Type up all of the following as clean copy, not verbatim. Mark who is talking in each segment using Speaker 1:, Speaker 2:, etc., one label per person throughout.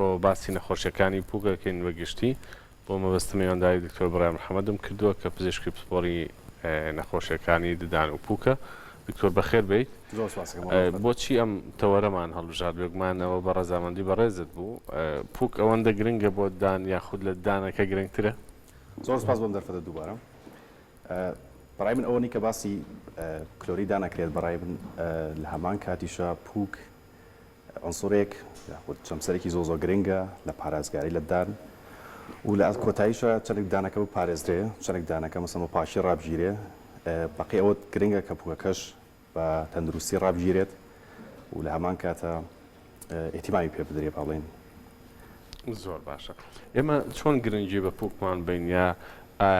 Speaker 1: ئەمڕۆ باسی نەخۆشیەکانی پووکەکەین بەگشتی بۆ مەبەستە میوانداری دکتۆر بڕای محەممەدم کردووە کە پزیشکی پسپۆری نەخۆشیەکانی ددان و پووکە. دکتۆر بەخێر بیت. بۆچی ئەم تەوەرەمان هەڵبژات بێگومانەوە بە ڕەزامەندی بەڕێزت بوو پووک ئەوەندە گرنگە بۆ دان یاخود لە دانەکە گرنگترە؟
Speaker 2: زۆر سپاس بۆم دەرفەتە دووبارە. بەڕای من ئەوەی کە باسی کلۆری دانەکرێت بەڕای من لە هەمان کاتیشە پووک ئەنسوڕێک یاخود چەمسەرێکی زۆ گرنگە لە پارێزگاری لە دان و لە کۆتاییشە چەندێک دانەکە و پارێزرێ چەندێک دانەکە مەسەڵەن پاشی ڕابژیرێ بەقی ئەوە گرنگە کە پووکەکەش بە تەندروستی ڕابژیرێت و لە هەمان کاتە ئێتیمامی پێ بدرێ باڵێن.
Speaker 1: زۆر باشە. ئێمە چۆن گرنگی بە پووکمان بین یا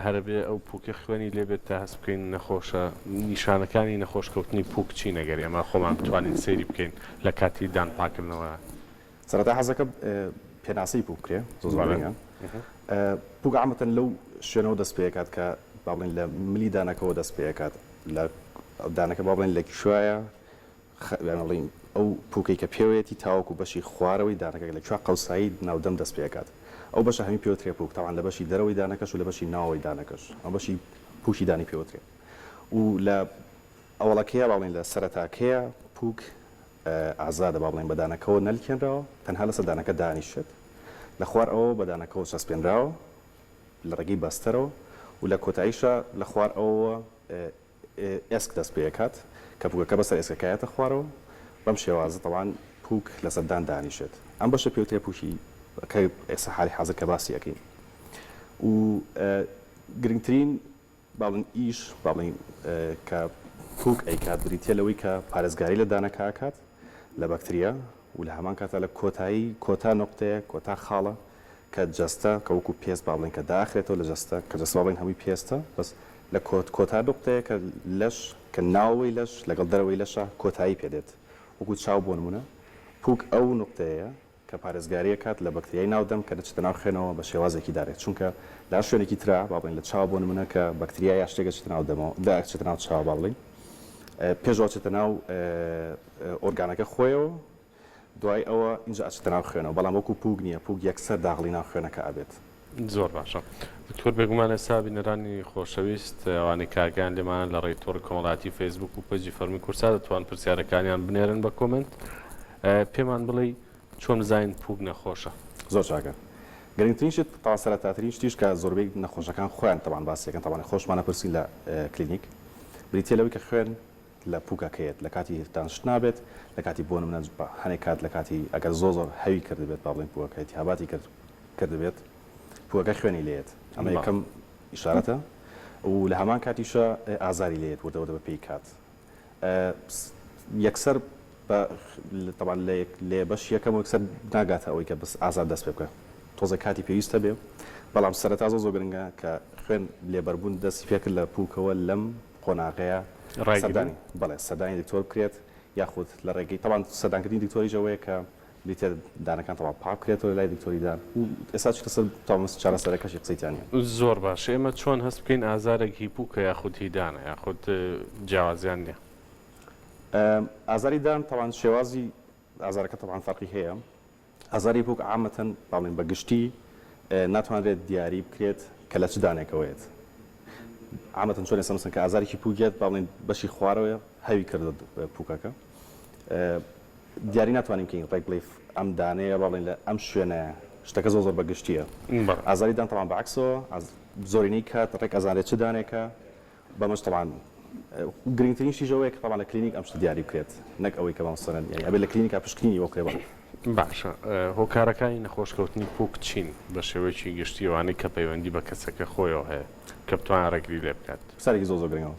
Speaker 1: هەربێ ئەو پووکە خوێنی لێبێت تا هەست بکەین نەخۆشە نیشانەکانی نەخۆشکەوتنی پووک چی نەگەر ئێمە خۆمان بتوانین سەیری بکەین لە کاتی دان پاکردنەوە؟
Speaker 2: سەرەتا حەزەکە پێناسەی پووکرێ زۆرە پووک عامەتەن لەو شوێنەوە دەست پێکات کە باڵێن لە ملی دانەکەەوە دەست پێکات لە دانەکە باڵێن لە کوێیە بڵین ئەو پووکەی کە پێوێتی تاوەکو بەشی خوارەوەی دانەکە لە کوێ قەوسایی ناودەم دەست پێکات ئەو بەشە هەمی پێوترێ پووک تاوان لە بەشی دەرەوەی دانەکەش و لە بەشی ناوەوەی دانەکەش ئەو بەشی پووشی دانی پێوترێ و لە ئەوڵەکەیە باڵێن لە سەرەتاکەیە پووک ئازادە باڵێن بە دانەکەەوە نەلکێنراوە تەنها لەسەر دانەکە دانیشت لە خوار ئەوە بە دانەکەەوە چەسپێنراوە لە ڕێگەی بەستەرەوە و لە کۆتاییشە لە خوار ئەوە ئێسک دەست پێکات کە پووکەکە بەسەر ئێسکەکایەتە خوارەوە بەم شێوازە تەوان پووک لەسەر دان دانیشێت ئەم بەشە پێوترێ پووشی کە ئێستا حالی حاضر کە باسی یەکەین و گرنگترین باڵین ئیش باڵین کە پووک ئەیکات بریتە لەوەی کە پارێزگاری لە دانەکەکات لە بەکتریا و لە هەمان کاتە لە کۆتایی کۆتا نقطەیە کۆتا خاڵە کە جەستە کە وەکو پێست باڵین کە داخرێتەوە لە جەستە کە جەست باڵین هەمووی پێستە بەس لە کۆتا نقطەیە کە لەش کە ناوەوەی لەش لەگەڵ دەرەوەی لەشە کۆتایی پێدێت وەکو چاو بۆ نمونە پووک ئەو نقطەیە کە پارێزگاریە کات لە بەکتریای ناودەم کە دەچێتە ناو خوێنەوە بە شێوازێکی دارێت چونکە لا شوێنێکی ترا باڵین لە چاو بۆ نمونە کە بەکتریا یا شتێکە چێتە ناو دەمەوە داچێتە ناو چاو باڵین پێشەوە چێتە ناو ئۆرگانەکە خۆیەوە دوای ئەوە اینجا ئەچێتە ناو خوێنەوە بەڵام وەکو پووک نییە پووک یەکسەر داغڵی ناو خوێنەکە ئابێت.
Speaker 1: زۆر باشە. دکتۆر بێگومانە سابینەرانی خۆشەویست ئەوانەی کارگیان لێمان لە ڕێی کۆمەڵاتی فەیسبوک و پەیجی فەرمی کورسا دەتوان پرسیارەکانیان بنێرن بە کۆمنت پێمان بڵێ چۆن بزانین پووک نەخۆشە؟
Speaker 2: زۆر چاکە. گرنگترین شت تا سەرەتاترین شتیش کە زۆربەی نەخۆشەکان خۆیان تەوان باسیەکەن تەوانێت خۆشمانە پرسین لە کلینیک بریتە لەوەی کە خوێن لە پووکەکەیت لە کاتی دانش نابێت لە کاتی بۆ نمونە هەنێک کات لە کاتی ئەگەر زۆر هەوی کردبێت با بڵێن پووکەکەی هاباتی کردبێت پووکەکە خوێنی لێت ئەمە یەکەم ئیشارەتە و لە هەمان کاتیشە ئازاری لێت وردەوە بە پێی کات یەکسەر طبعا لێ بەش یەکەم یەکسەر ناگاتە ئەوەی کە بس ئازار دەست پێ بکە تۆزە کاتی پێویستە بێ بەڵام سەرەتا زۆر گرنگە کە خوێن لێبەربوون دەستی پێ کرد لە پووکەوە لەم قۆناغەیە سەردانی بەڵێ سەردانی دکتۆر بکرێت یاخود لە ڕێگەی تەوان سەردانکردنی دکتۆریش ئەوەیە کە بریتە دانەکان تەوا پاک بکرێتەوە لای دکتۆری دان و ئێستا چکەسەر تامەس چارەسەرەکەشی قسەیتیانە.
Speaker 1: زۆر باشە. ئێمە چۆن هەست بکەین ئازارێکی پووکە یاخود هیدانە یاخود جیاوازیان نییە؟
Speaker 2: ئازاری دان تەوان شێوازی ئازارەکە تەوان فەرقی هەیە. ئازاری پووک عامەتەن باڵێن بە گشتی ناتوانرێت دیاری بکرێت کە لە چ دانێکەوەیەت. عامەتەن چۆن ئێستا کە ئازارێکی پووکێت باڵێن بەشی خوارەوە هەوی کردە پووکەکە دیاری ناتوانین بکەین ڕێک بڵێ ئەم دانەیە باڵێن لە ئەم شوێنەیە شتەکە زۆر بە گشتیە. ئازاری دان تەوان بەعکسەوە زۆرینەی کات ڕێک ئازارێت چ دانێکە بەمەش تەوان گرنگترینشی ژەوەیە کە تەوان لە کلینیک ئەم شتە دیاری بکرێت نەک ئەوەی کە مەسەرەن یعنی ئەبێت لە کلینیکا پشکنینی وەکرێ بڵێ.
Speaker 1: باشە. هۆکارەکانی نەخۆشکەوتنی پووک چین بە شێوەیەکی گشتی ئەوانەی کە پەیوەندی بە کەسەکە خۆیەوە هەیە کە بتوانە ڕێگری لێ بکات؟
Speaker 2: سەرێکی زۆر گرنگەوە.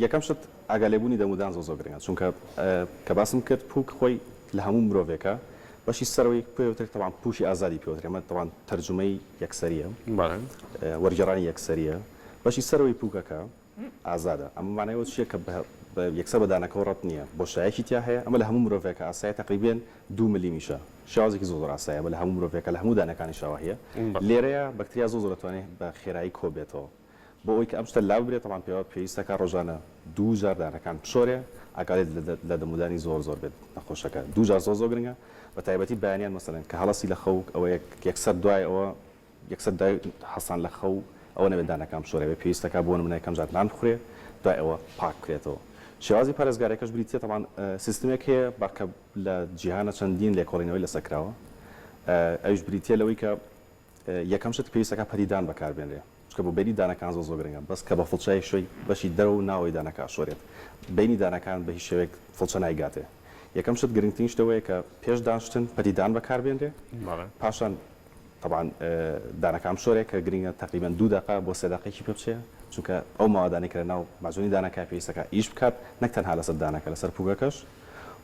Speaker 2: یەکەم شت ئاگالێبوونی دەمودان زۆر گرنگە چونکە کە باسم کرد پووک خۆی لە هەموو مرۆڤێکە بەشی سەرەوەی پێوترێت تەوان پووشی ئازادی پێوترێت ئەمە تەوان تەرجمەی یەکسەریە وەرگێڕانی یەکسەریە بەشی سەرەوەی پووکەکە ئازادە ئەمە مانایەوە چیە کە یەکسەر بەدانەکەەوە ڕەت نییە بۆشایەکی تیا هەیە ئەمە لە هەموو مرۆڤێکە ئاسایی تقریبێن 2 میلیمیشە شێوازێکی زۆر ئاسایە بە لە هەموو مرۆڤێکە لە هەموو دانەکانی شاوە هەیە لێرەیە بەکتریا زۆر دەتوانێت بە خێرایی کۆبێتەوە بۆ ئەوەی کە ئەم شتە لاو برێت تەوان پێویستەکە ڕۆژانە دوو جار دانەکان بشۆرێ ئاگالێت لە دەمودانی زۆر بێت نەخۆشەکە دوو جار زۆر گرنگە بە تایبەتی بەیانیان مەسەلەن کە هەڵەسی لە خەو ئەوە یەکسەر دوای ئەوە یەکسەر دوای حەسان لە خەو ئەوە نەبێت دانەکان بشۆرێ بێ پێویستەکە بۆ نمونە یەکەم جار نان بخورێ دوای ئەوە پاک بکرێتەوە شێوازی پارێزگاریەکەش بریتە تەمان سیستمێک هەیە باکە لە جیهانە چەندین لێکۆڵینەوەی لەسەرکراوە ئەوش بریتە لەوەی کە یەکەم شت پێویستەکە پەریدان بەکاربێنرێ چکە بۆ بینی دانەکان زۆر گرنگە بەس کە بە فڵچای شوی بەشی دەرە و ناوەی دانەکە شۆرێت بینی دانەکان بە هیچ شێوەیەک فڵچە نایگاتێ یەکەم شت گرنگترین شتەوەیە کە پێش دانشتن پەریدان بەکاربێنرێ پاشان طبعا دانەکان شۆرێک کە گرنگە تقریبا 2 دقیقە بۆ 3 دقیقی پێ بچێ چونکە ئەو ماوەدانی کە ناو ماجۆنی دانەکە پێویستەکە ئیش بکات نەک تەنها لەسەر دانەکە لەسەر پوگەکەش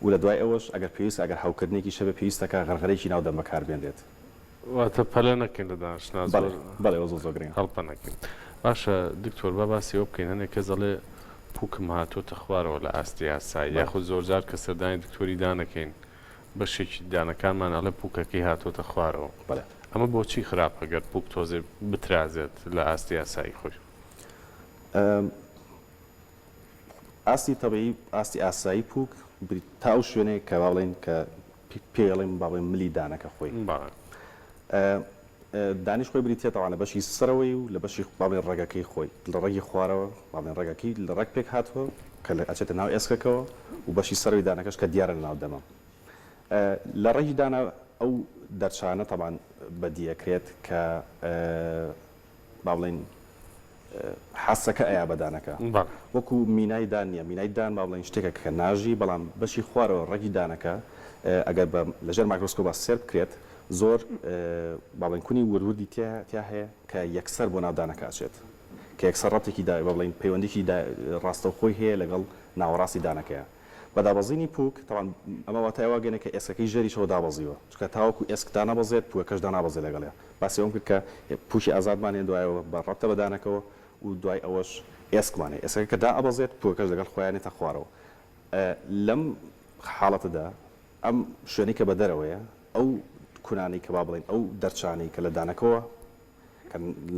Speaker 2: و لە دوای ئەوەش ئەگەر پێویست ئەگەر هاوکردنێکی شەبە پێویستەکە غەرغەرێکی ناو دەم بەکاربێنرێت
Speaker 1: واتە پەلە نەکەین لە دانشنا
Speaker 2: بەڵێ زۆر گرنگە
Speaker 1: هەڵپە نەکەین باشە دکتۆر با باسی ئەوە بکەین هەنێک کەس دەڵێ پووکم هاتۆتە خوارەوە لە ئاستی یاسایی یاخود زۆرجار کە سەردانی دکتۆری دانەکەین بەشێکی دانەکانمان ئەڵێ پووکەکەی هاتۆتە خوارەوە ئەمە بۆچی خراپ ئەگەر پووک تۆزێ بترازێت لە ئاستی یاسایی خۆی
Speaker 2: ئاستی تەبیعی ئاستی ئاسایی پووک تا ئەو شوێنەیە کە باڵێن کە پێڵێن باڵێن ملی دانەکە خۆی دانیش خۆی بریتێت تاوانە بەشی سەرەوەی و لە بەشی باڵێن ڕێگەکەی خۆی لە ڕێگی خوارەوە باڵێن ڕێگەکەی لە ڕێک پێک هاتووە کە ئەچێتە ناو ئێسکەکەەوە و بەشی سەروی دانەکەش کە دیارە لە ناو دەمە لە ڕێگی دانا ئەو دەرچانە تەمان بەدیەکرێت کە باڵێن حەسەکە ئەیا بەدانەکە وەکو مینای دان نیە مینای دان با بڵێن شتێکە کە ناژی بەڵام بەشی خوارەوە ڕێگی دانەکە ئەگەر لەژێر مایکرۆسکۆپ سێر بکرێت زۆر باڵێن کونی وروردی تیا هەیە کە یەکسەر بۆ ناو دانەکە ئاچێت کە یەکسەر ڕەتێکی بڵێن پەیوەندێکی ڕاستەوخۆی هەیە لەگەڵ ناوەڕاستی دانەکەیە بەدابەزینی پووک تاوان ئەمە واتایوا گەنە کە ئێسکەکەی ژێریشەوە دابەزیوە چکە تاوەکو ئێسک دانەبەزێت پووەکەش دانابەزێ لەگەڵێ باسی ئەوم کرد کە پووشی ئازادمانێن دوایەوە بە ڕەتە بەدانەکەەوە و دوای ئەوەش ئێسکمانێ ئێسکەکە کە دائەبەزێت پووەکەش لەگەڵ خۆیانێتە خوارەوە لەم حاڵەتەدا ئەم شوێنی کە بە دەرەوەیە ئەو کونانی کە با بڵێن ئەو دەرچانی کە لە دانەکەەوە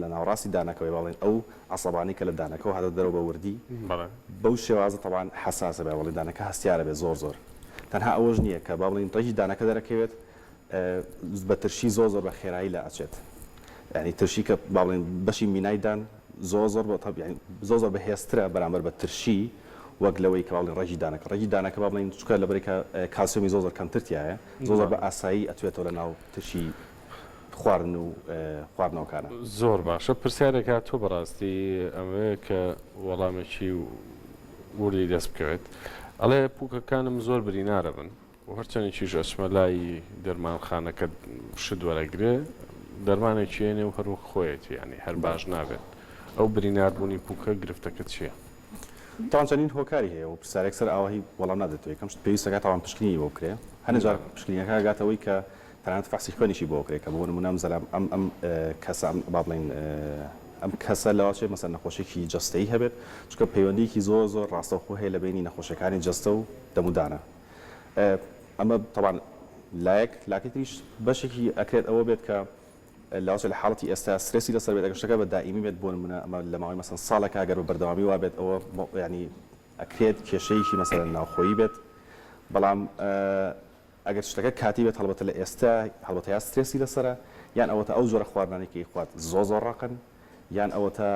Speaker 2: لە ناوڕاستی دانەکەوەی باڵێن ئەو عسەبانی کە لە دانەکەەوە هاتە دەرەوە بە وردی بەو شێوازە تەوان حساسە بە بڵێن دانەکە هەستیارە بێ زۆر تەنها ئەوەش نییە کە با بڵێن ڕێژی دانەکە دەرەکەوێت بە ترشی زۆر بە خێرایی لە ئەچێت ینی ترشی کە با بڵێن بەشی مینایدان زۆر بەهێزترە بەرامبەر بە ترشی وەک لەوەی کە باڵێن ڕێژی دانەکە با بڵێن چکە لەبەرێکە کالسیۆمی زۆر کەمترتیایە زۆر بە ئاسایی ئەتوێتەوە لە ناو ترشی خواردن و خواردنەوەکانە
Speaker 1: زۆر باشە پرسیارێکات تۆ بەڕاستی ئەمەیە کە وەڵامێکی وردی دەست بکەوێت ئەڵێ پووکەکانم زۆر برینارە بن و هەرچەندێکیش ئەچمە لای دەرمانخانەکە شت وەرەگرێ دەرمانێکی هێنێ و هەروە خۆیەتی ینی هەر باش نابێت ئەو بریناربوونی پووکە گرفتەکە چییە؟
Speaker 2: تاوان چەندین هۆکاری هەیە و پرسیارێک سەر ئاوهی وەڵام نادێتەوە یەکەم شت پێویستەکە تاوان پشکنی بۆ بکرێ هەندێک جار پشکنیەکە گاتەوەی کە تەنانەت فەحسی خوێنیشی بۆ بکرێت کە بۆ نمونە مەسەلەن ئەم کەسە با بڵێن ئەم کەسە لەواچێ مەسەن نەخۆشێکی جەستەیی هەبێت چونکە پەیوەندیکی زۆر ڕاستەوخۆ هەیە لە بینی نەخۆشیەکانی جەستە و دەمودانە ئەمە تەوان لاکی تریش بەشێکی ئەکرێت ئەوە بێت کە لاوچە لە حاڵەتی ئێستا سترێسی لەسەر بێت ئەگەر شتەکە بە دائیمی بێت بۆ نمونە ئەمە لە ماوەی مەسەن ساڵێکە ئەگەر بە بەردەوامی وا بێت ئەوە ینی ئەکرێت کێشەیەکی مەسەلەن ناوخۆیی بێت بەڵام ئەگەر شتەکە کاتی بێت هەڵبەتە لە ئێستا هەڵبەتە یا سترێسی لەسرە یان ئەوەتە ئەو زۆرە خواردنانێکی خوات زۆر ڕقن یان ئەوەتە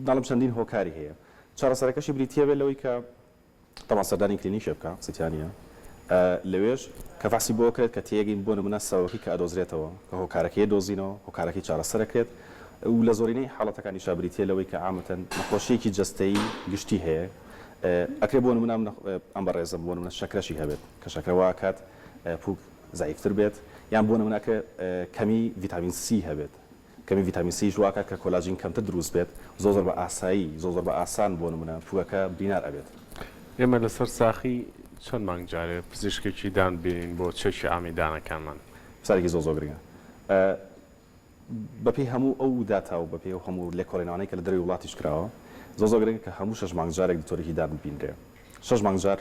Speaker 2: داڵم چەندین هۆکاری هەیە چارەسەرەکەشی بریتە بێت لەوەی کە تەمان سەردانی کلینیشە بکە سیتیانە لەوێش کە فاسی بۆ کرێت کە تێگەین بۆ نمونە سەوەکی کە ئەدۆزرێتەوە کە هۆکارەکەی دۆزینەوە هۆکارەکەی چارەسەرەکرێت و لە زۆرینەی حاڵەتەکانی شابریتە لەوەی کە عامەتەن نەخۆشیەکی جەستەیی گشتی هەیە ئەکرێ بۆ نمونە ئەم بەڕێزم بۆ نمونە شەکرەشی هەبێت کە شەکرەوە کات پووک زایفتر بێت یان بۆ نمونەکە کەمی ڤیتامین سی هەبێت کەمی ڤیتامین سی ژواکە کە کۆلاژین کەمتر دروست بێت زۆر بە ئاسایی زۆر بە ئاسان بۆ نمونە پووکەکە بینار ئەبێت
Speaker 1: ئێمە لەسەر ساخی چەند مانگ جارێ پزیشکێکی دان بینین بۆ چێکی ئامی دانەکانمان
Speaker 2: پرسیارێکی زۆر گرنگە بەپێی هەموو ئەو داتا و بەپێی هەموو لێکۆڵینەوەی کە لە دەروی وڵاتیش کراوە زۆر گرنگە کە هەموو 6 مانگ جارێک دکتۆرێکی دان ببینرێ 6 مانگ جار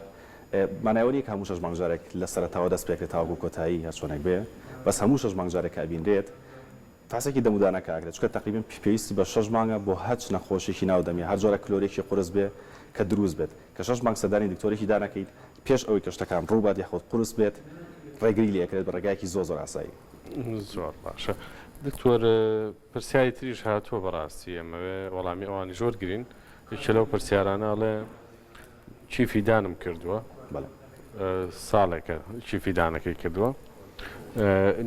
Speaker 2: مانایەوە کە هەموو 6 مانگ جارێک لە سەرەتاوە دەست پێکرێت تاوەکو کۆتایی هەر چۆنێک بێ بەس هەموو 6 مانگ جارێک ئەبینرێت تاسێکی دەمودانەکە ئاگرێت چکە تقریبا پێویستی بە 6 مانگە بۆ هەچ نەخۆشیێکی ناودەمی هەر جۆرە کلۆرێکی قورس بێ کە دروست بێت کە 6 مانگ سەردانی دکتۆرێکی دانەکەیت پێش ئەوەی کە شتەکان ڕووبات یاخۆ قورس بێت ڕێگری لێکرێت بە ڕێگایکی زۆر ئاسایی.
Speaker 1: زۆر باشە دکتۆر پرسیاری تریش هاتووە بەڕاستی ئەمەوێ وەڵامی ئەوانی زۆر گرین یەکێ لەو پرسیارانەڵێ چیفی دانم کردووە ساڵێکە چیفی دانەکەی کردووە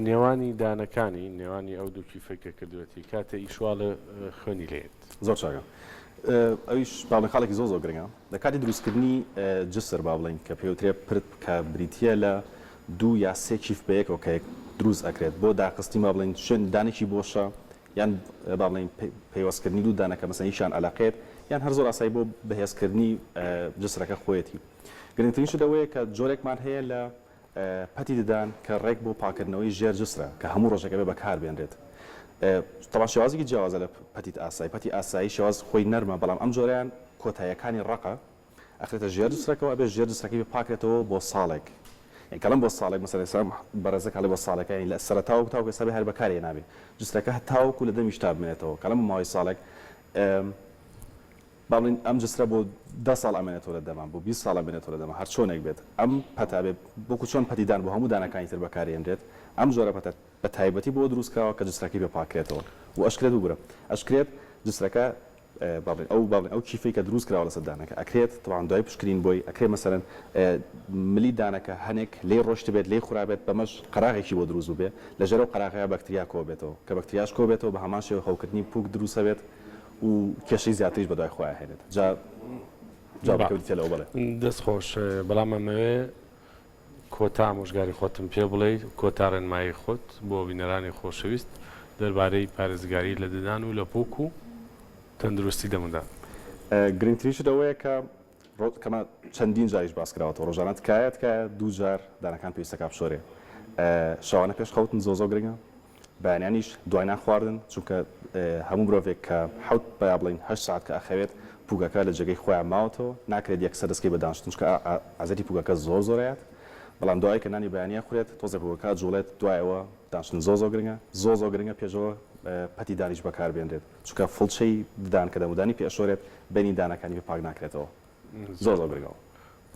Speaker 1: نێوانی دانەکانی نێوانی ئەو دوو چیفێکە کردوەتی کاتە ئیشواڵە خوێنی لێت
Speaker 2: زۆر چاگە ئەویش باڵی خاڵێکی زۆر گرنگە لە کاتی دروستکردنی جسر با بڵین کە پێوترێ پرت کە بریتە لە 2 یا 3 چیف بەیەکەوە کە دروست ئەکرێت بۆ داخستی ما بڵین شوێن دانێکی بۆشە یان با بڵین پەیوەستکردنی دوو دانەکە مەسەن هیچیان عەلاقەیەت یان هەر زۆر ئاسایی بۆ بەهێزکردنی جسرەکە خۆیەتی گرنگترین شت ئەوەیە کە جۆرێکمان هەیە لە پەتی ددان کە ڕێک بۆ پاکردنەوەی ژێر جسرە کە هەموو ڕۆژەکە بێ بەکار بێنرێت طبعا شێوازێکی جیاوازە لە پەتیت ئاسایی پەتی ئاسایی شێواز خۆی نەرمە بەڵام ئەم جۆرەیان کۆتاییەکانی ڕقە ئەخرێتە ژێر جسرەکەەوە بێ ژێر جسرەکەی پاکرێتەوە بۆ ساڵێک کەڵم بۆ ساڵێک مەسەر بەرەزە کاڵی بۆ ساڵەکەی لە سەرتاوە تاوکە سەبێ هەر بەکارێ نابێت جستەکە هەتاوکو لە دەمی شتا بمێنێتەوە کەڵم ماوەی ساڵێک باڵین ئەم جسرە بۆ 10 ساڵ ئەمێنێتەوە لە دەمان بۆ 20 ساڵ ئەمێنێتەوە لە دەما هەر چۆنێک بێت ئەم پەتا بێت بۆکو چۆن پەتیدان بۆ هەموو دانەکانی تر بەکارێنرێت ئەم جۆرە پەتە بە تایبەتی بۆ دروستکراوە کە جسرەکەی بێ پاکرێتەوە و ئەشکرێت وگرە ئەشکرێت جسرەکە ئەو چیفەی کە دروست کراوە لەسەر دانەکە ئەکرێت تەواو دوای پشکرین بۆی ئەکرێت مەسەرەن ملی دانەکە هەنێک لێ ڕۆشت بێت لێ خورابێت بەمەش قەراغێکی بۆ دروست بێت لەژێرە و قەراغەیە بەکتریا کۆ بێتەوە کە بەکتریاش کۆ بێتەوە بە هەمان شێوە خەوکردنی پوک دروستە بێت و کێشەی زیاتریش بەدوای خۆیان هێنێت جابکەوتیە لەو بڵێ
Speaker 1: دەست خۆش بەڵام ئەمەوێ کۆتا ئامۆژگاری خۆتم پێ بڵێ کۆتا ڕێنمایی خۆت بۆ بینەرانی خۆشەویست دەربارەی پارێزگاری لە ددان و لە پوک و تەندروستی دەمەدا
Speaker 2: گرنگترینشت ئەوەیە کە کەمە چەندین جاریش باس کراوەتەوە ڕۆژانە تکایەت کە 2 جار دانەکان پێویستە کاپشۆرێ شەوانە پێش خەوتن زۆ گرنگە بەیانیش دوای ناخواردن چونکە هەموو مرۆڤێک کە حوت بە بڵین 8 ساعت کە ئەخەوێت پوگەکە لە جێگەی خۆیان ماوەتەوە ناکرێت یەکسەر دەستکەی بەدانشتن چونکە ئازەتی پوگەکە زۆرەیەت بەڵام دوای کە نانی بەیانیە خورێت تۆزە پوگەکە جوڵێت دوایەوە دانشتن زۆ گرنگە زۆ گرنگە پێشەوە پەتی دانیش بەکار بێنرێت چونکە فڵچەی ددان کە دەمودانی پێشۆرێت بینی دانەکانی پێ پاک ناکرێتەوە زۆر گرنگەوە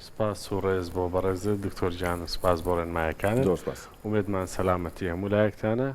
Speaker 1: سپاس و ڕێز بۆ بەڕێزت دکتۆر جان سپاس بۆ ڕێنمایەکانت
Speaker 2: زۆر سپاس
Speaker 1: ومێدمان سەلامەتی هەموو لایەکتانە